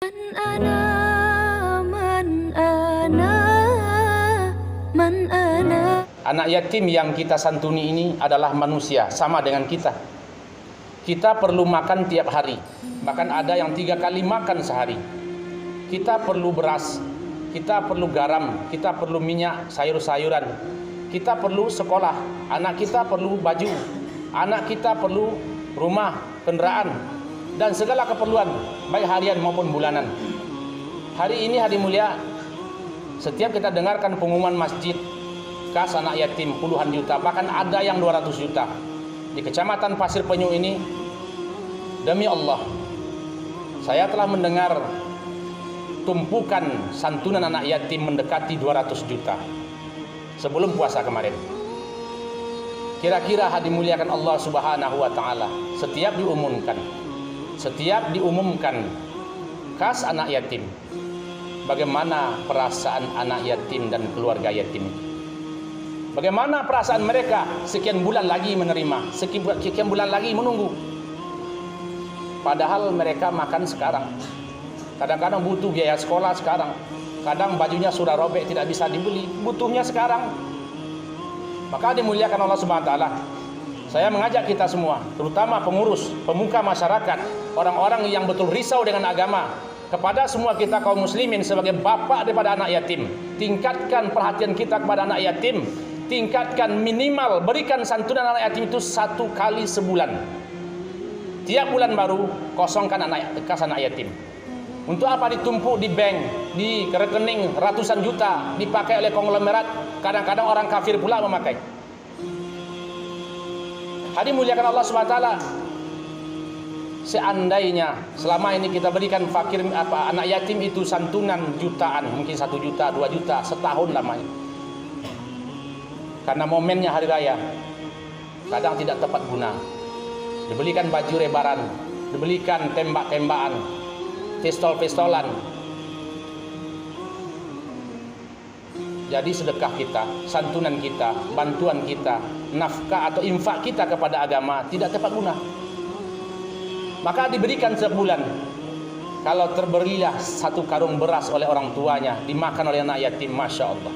أنا من أنا من أنا. Anak yatim yang kita santuni ini adalah manusia, sama dengan kita. Kita perlu makan tiap hari, bahkan ada yang 3 kali makan sehari. Kita perlu beras, kita perlu garam, kita perlu minyak, sayur-sayuran. Kita perlu sekolah, anak kita perlu baju, anak kita perlu rumah, kendaraan, dan segala keperluan, baik harian maupun bulanan. Hari ini hari mulia, setiap kita dengarkan pengumuman masjid, kas anak yatim puluhan juta, bahkan ada yang 200 juta. Di Kecamatan Pasir Penyu ini, demi Allah, saya telah mendengar tumpukan santunan anak yatim mendekati 200 juta sebelum puasa kemarin. Kira-kira dimuliakan Allah Subhanahu wa taala, setiap diumumkan kas anak yatim, bagaimana perasaan anak yatim dan keluarga yatim itu? Bagaimana perasaan mereka sekian bulan lagi menerima, sekian bulan lagi menunggu. Padahal mereka makan sekarang. Kadang-kadang butuh biaya sekolah sekarang. Kadang bajunya sudah robek, tidak bisa dibeli, butuhnya sekarang. Maka dimuliakan Allah Subhanahu wa taala. Saya mengajak kita semua, terutama pengurus, pemuka masyarakat, orang-orang yang betul risau dengan agama, kepada semua kita kaum muslimin sebagai bapak daripada anak yatim, tingkatkan perhatian kita kepada anak yatim. Tingkatkan minimal, berikan santunan anak yatim itu 1 kali sebulan. Tiap bulan baru kosongkan kas anak yatim. Untuk apa ditumpuk di bank, di rekening ratusan juta, dipakai oleh konglomerat, kadang-kadang orang kafir pula memakai. Hadirin muliakan Allah Subhanahu wa taala. Seandainya selama ini kita berikan anak yatim itu santunan jutaan, mungkin 1 juta, 2 juta setahun lamanya. Karena momennya hari raya, kadang tidak tepat guna. Dibelikan baju rebaran, dibelikan tembak-tembakan, pistol-pistolan. Jadi sedekah kita, santunan kita, bantuan kita, nafkah atau infak kita kepada agama tidak tepat guna. Maka diberikan sebulan. Kalau terberilah 1 karung beras oleh orang tuanya, dimakan oleh anak yatim, Masya Allah.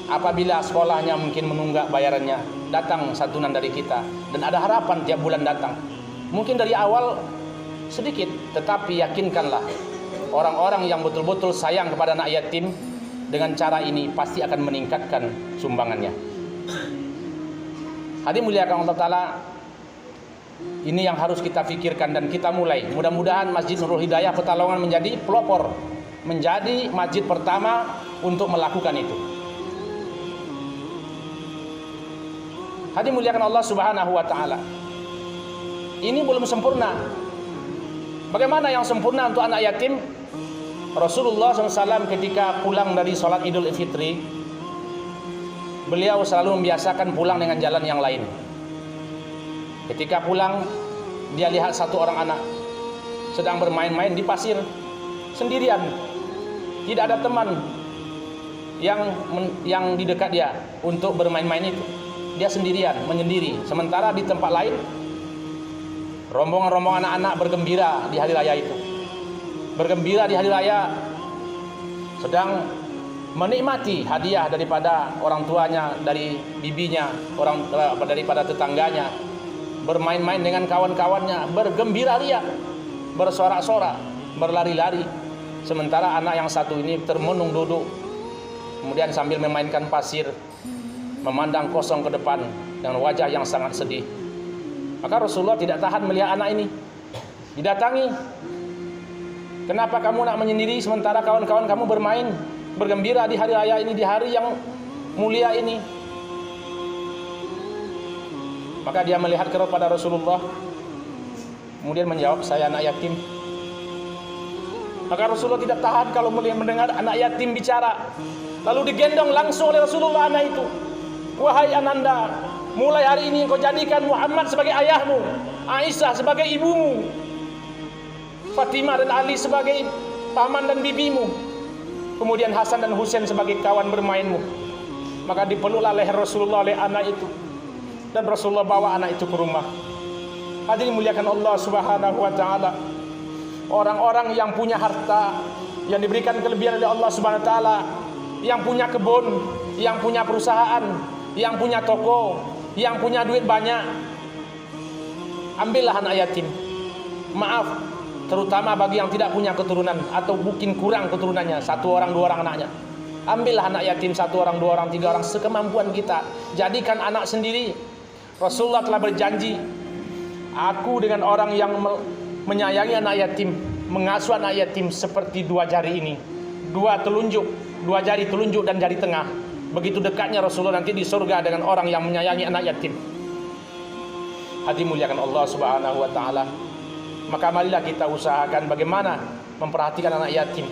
Apabila sekolahnya mungkin menunggak bayarannya, datang santunan dari kita, dan ada harapan tiap bulan datang. Mungkin dari awal sedikit, tetapi yakinkanlah orang-orang yang betul-betul sayang kepada anak yatim, dengan cara ini pasti akan meningkatkan sumbangannya. Hadirin muliakan Allah taala, ini yang harus kita pikirkan dan kita mulai. Mudah-mudahan Masjid Nurul Hidayah Petalongan menjadi pelopor, menjadi masjid pertama untuk melakukan itu. Hadirin muliakan Allah Subhanahu wa taala. Ini belum sempurna. Bagaimana yang sempurna untuk anak yatim? Rasulullah SAW ketika pulang dari sholat Idul Fitri, beliau selalu membiasakan pulang dengan jalan yang lain. Ketika pulang, dia lihat 1 orang anak sedang bermain-main di pasir sendirian. Tidak ada teman yang di dekat dia untuk bermain-main itu. Dia sendirian, menyendiri. Sementara di tempat lain, rombongan-rombongan anak-anak bergembira di hari raya itu. Bergembira di hari raya, sedang menikmati hadiah daripada orang tuanya, dari bibinya, daripada tetangganya. Bermain-main dengan kawan-kawannya, bergembira ria, bersorak-sorak, berlari-lari. Sementara anak yang satu ini termenung duduk, kemudian sambil memainkan pasir, memandang kosong ke depan dengan wajah yang sangat sedih. Maka Rasulullah tidak tahan melihat anak ini. Didatangi, kenapa kamu nak menyendiri sementara kawan-kawan kamu bermain, bergembira di hari raya ini, di hari yang mulia ini? Maka dia melihat kepada Rasulullah, kemudian menjawab, saya anak yatim. Maka Rasulullah tidak tahan kalau mendengar anak yatim bicara. Lalu digendong langsung oleh Rasulullah anak itu. Wahai ananda, mulai hari ini engkau jadikan Muhammad sebagai ayahmu, Aisyah sebagai ibumu, Fatimah dan Ali sebagai paman dan bibimu, kemudian Hasan dan Husain sebagai kawan bermainmu. Maka dipeluklah leher Rasulullah oleh anak itu, dan Rasulullah bawa anak itu ke rumah. Hadirin muliakan Allah Subhanahu wa taala. Orang-orang yang punya harta, yang diberikan kelebihan oleh Allah Subhanahu wa taala, yang punya kebun, yang punya perusahaan, yang punya toko, yang punya duit banyak, ambillah anak yatim. Maaf, terutama bagi yang tidak punya keturunan atau mungkin kurang keturunannya, 1 orang 2 orang anaknya. Ambillah anak yatim 1 orang 2 orang 3 orang sekemampuan kita. Jadikan anak sendiri. Rasulullah telah berjanji, aku dengan orang yang menyayangi anak yatim, mengasuh anak yatim seperti 2 jari ini, 2 telunjuk, 2 jari telunjuk dan jari tengah. Begitu dekatnya Rasulullah nanti di surga dengan orang yang menyayangi anak yatim. Hadirin muliakan Allah Subhanahu wa taala. Maka marilah kita usahakan bagaimana memperhatikan anak yatim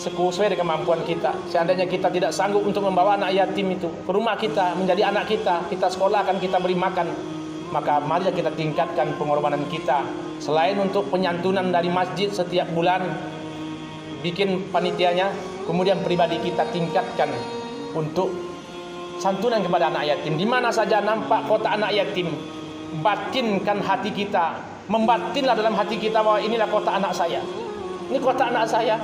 sesuai dengan kemampuan kita. Seandainya kita tidak sanggup untuk membawa anak yatim itu ke rumah kita, menjadi anak kita, kita sekolahkan, kita beri makan, maka marilah kita tingkatkan pengorbanan kita. Selain untuk penyantunan dari masjid setiap bulan, bikin panitianya, kemudian pribadi kita tingkatkan untuk santunan kepada anak yatim. Di mana saja nampak kota anak yatim, batinkan hati kita, membatinlah dalam hati kita bahwa inilah kota anak saya, ini kota anak saya.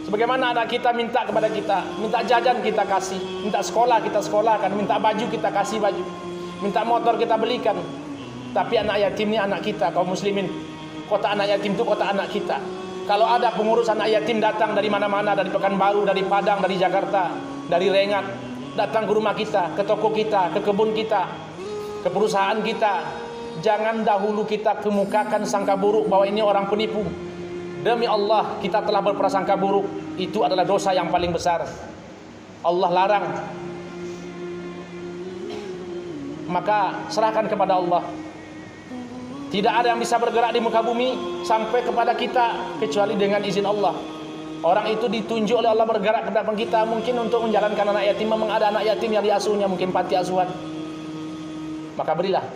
Sebagaimana anak kita minta kepada kita, minta jajan kita kasih, minta sekolah kita sekolahkan, minta baju kita kasih baju, minta motor kita belikan. Tapi anak yatim ini anak kita, kaum muslimin. Kota anak yatim itu kota anak kita. Kalau ada pengurus anak yatim datang dari mana-mana, dari Pekanbaru, dari Padang, dari Jakarta, dari Rengat, datang ke rumah kita, ke toko kita, ke kebun kita, ke perusahaan kita, jangan dahulu kita kemukakan sangka buruk bahwa ini orang penipu. Demi Allah, kita telah berprasangka buruk. Itu adalah dosa yang paling besar. Allah larang. Maka serahkan kepada Allah. Tidak ada yang bisa bergerak di muka bumi sampai kepada kita kecuali dengan izin Allah. Orang itu ditunjuk oleh Allah bergerak ke depan kita, mungkin untuk menjalankan anak yatim. Memang ada anak yatim yang diasuhnya, mungkin panti asuhan. Maka berilah.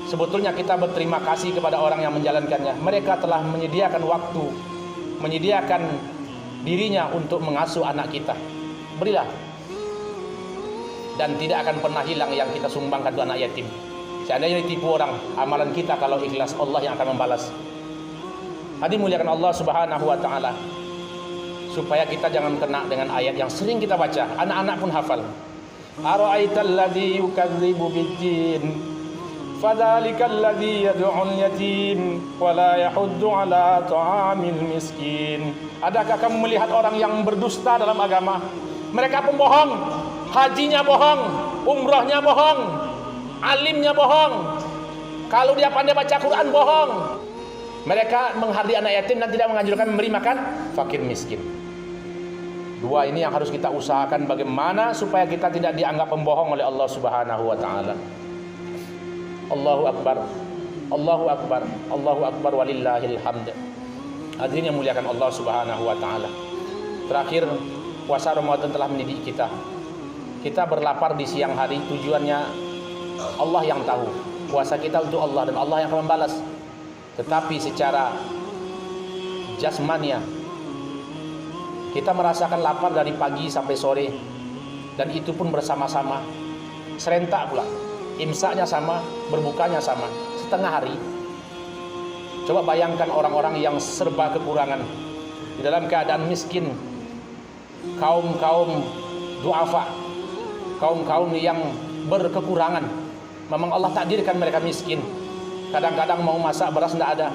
Sebetulnya kita berterima kasih kepada orang yang menjalankannya. Mereka telah menyediakan waktu, menyediakan dirinya untuk mengasuh anak kita. Berilah. Dan tidak akan pernah hilang yang kita sumbangkan untuk anak yatim. Seandainya ditipu orang, amalan kita kalau ikhlas, Allah yang akan membalas. Hadirin muliakan Allah Subhanahu wa taala. Supaya kita jangan kena dengan ayat yang sering kita baca, anak-anak pun hafal. Ara'aital ladzi yukadzibu biddin fadzalikal ladzi yad'ul yatim wa la yahuddu 'ala ta'amil miskin. Adakah kamu melihat orang yang berdusta dalam agama? Mereka pembohong, hajinya bohong, umrohnya bohong, alimnya bohong. Kalau dia pandai baca Quran bohong. Mereka menghardi anak yatim dan tidak menganjurkan memberi makan fakir miskin. 2 ini yang harus kita usahakan bagaimana supaya kita tidak dianggap pembohong oleh Allah Subhanahu wa taala. Allahu akbar. Allahu akbar. Allahu akbar walillahil hamd. Hadirin yang muliakan Allah Subhanahu wa taala. Terakhir, puasa Ramadan telah mendidik kita. Kita berlapar di siang hari, tujuannya Allah yang tahu. Puasa kita untuk Allah dan Allah yang akan membalas. Tetapi secara jasmania kita merasakan lapar dari pagi sampai sore, dan itu pun bersama-sama, serentak pula. Imsaknya sama, berbukanya sama, setengah hari. Coba bayangkan orang-orang yang serba kekurangan, di dalam keadaan miskin, kaum-kaum duafa, kaum-kaum yang berkekurangan. Memang Allah takdirkan mereka miskin. Kadang-kadang mau masak beras tidak ada,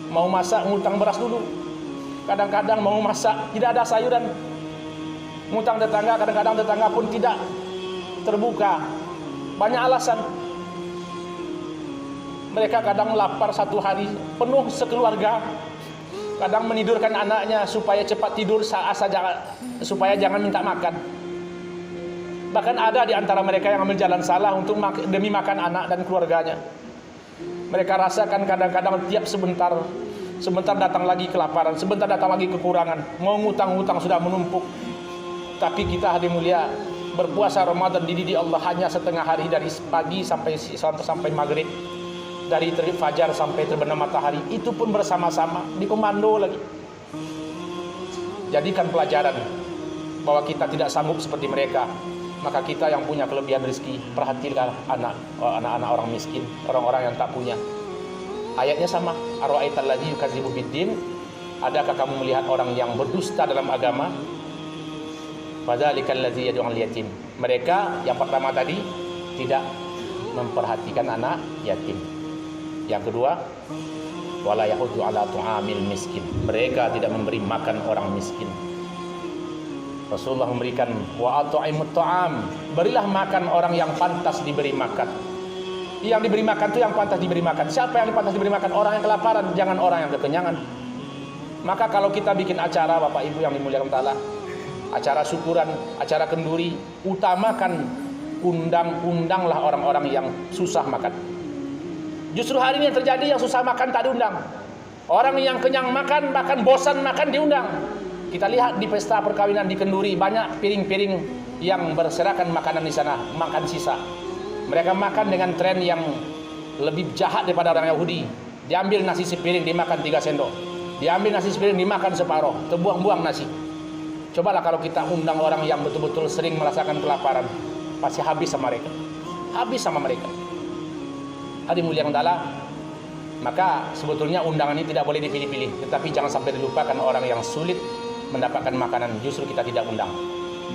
mau masak ngutang beras dulu. Kadang-kadang mau masak tidak ada sayuran, ngutang tetangga. Kadang-kadang tetangga pun tidak terbuka, banyak alasan. Mereka kadang lapar 1 hari penuh sekeluarga, kadang menidurkan anaknya supaya cepat tidur supaya jangan minta makan. Bahkan ada di antara mereka yang ambil jalan salah untuk demi makan anak dan keluarganya. Mereka rasakan kadang-kadang tiap sebentar datang lagi kelaparan, sebentar datang lagi kekurangan, mau ngutang-ngutang sudah menumpuk. Tapi kita hadirin mulia, berpuasa Ramadan dididik Allah hanya setengah hari, dari pagi sampai maghrib, dari terbit fajar sampai terbenam matahari, itu pun bersama-sama, dikomando lagi. Jadikan pelajaran bahwa kita tidak sanggup seperti mereka. Maka kita yang punya kelebihan rezeki, perhatikan anak-anak orang miskin, orang-orang yang tak punya. Ayatnya sama, ara'aital ladzi yukadzibu biddin Adakah kamu melihat orang yang berdusta dalam agama? Fadzalikal ladzi yad'ul yatim. Mereka yang pertama tadi tidak memperhatikan anak yatim. Yang kedua, wala yahuddu ala tu'amil miskin. Mereka tidak memberi makan orang miskin. Rasulullah memberikan wa at'imut ta'am. Berilah makan orang yang pantas diberi makan. Yang diberi makan itu yang pantas diberi makan. Siapa yang pantas diberi makan? Orang yang kelaparan, jangan orang yang kekenyangan. Maka kalau kita bikin acara, Bapak Ibu yang dimuliakan Allah, acara syukuran, acara kenduri, utamakan undanglah orang-orang yang susah makan. Justru hari ini yang terjadi, yang susah makan tak diundang. Orang yang kenyang makan, bahkan bosan makan diundang. Kita lihat di pesta perkawinan di kenduri, banyak piring-piring yang berserakan makanan di sana, makan sisa. Mereka makan dengan tren yang lebih jahat daripada orang Yahudi. Diambil nasi sepiring, dimakan 3 sendok. Diambil nasi sepiring, dimakan separuh, terbuang-buang nasi. Cobalah kalau kita undang orang yang betul-betul sering merasakan kelaparan, pasti habis sama mereka. Habis sama mereka. Hadirin muliakan Allah, maka sebetulnya undangan ini tidak boleh dipilih-pilih. Tetapi jangan sampai dilupakan orang yang sulit mendapatkan makanan, justru kita tidak undang.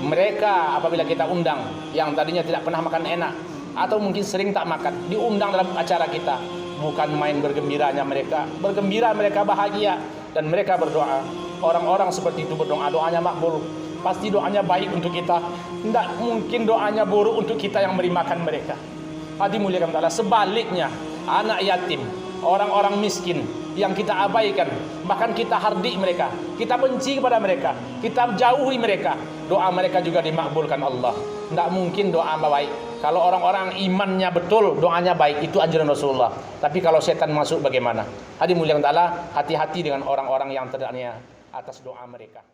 Mereka apabila kita undang, yang tadinya tidak pernah makan enak, atau mungkin sering tak makan, diundang dalam acara kita, bukan main bergembiranya mereka. Bergembira mereka, bahagia, dan mereka berdoa. Orang-orang seperti itu berdoa, doanya makbul. Pasti doanya baik untuk kita. Tidak mungkin doanya buruk untuk kita yang beri makan mereka. Hadirin muliakan Allah, sebaliknya anak yatim, orang-orang miskin yang kita abaikan, bahkan kita hardik mereka, kita benci kepada mereka, kita jauhi mereka, doa mereka juga dimakbulkan Allah. Tidak mungkin doa baik. Kalau orang-orang imannya betul, doanya baik, itu anjuran Rasulullah. Tapi kalau setan masuk bagaimana? Hadirin muliakan Allah, hati-hati dengan orang-orang yang teraniaya atas doa mereka.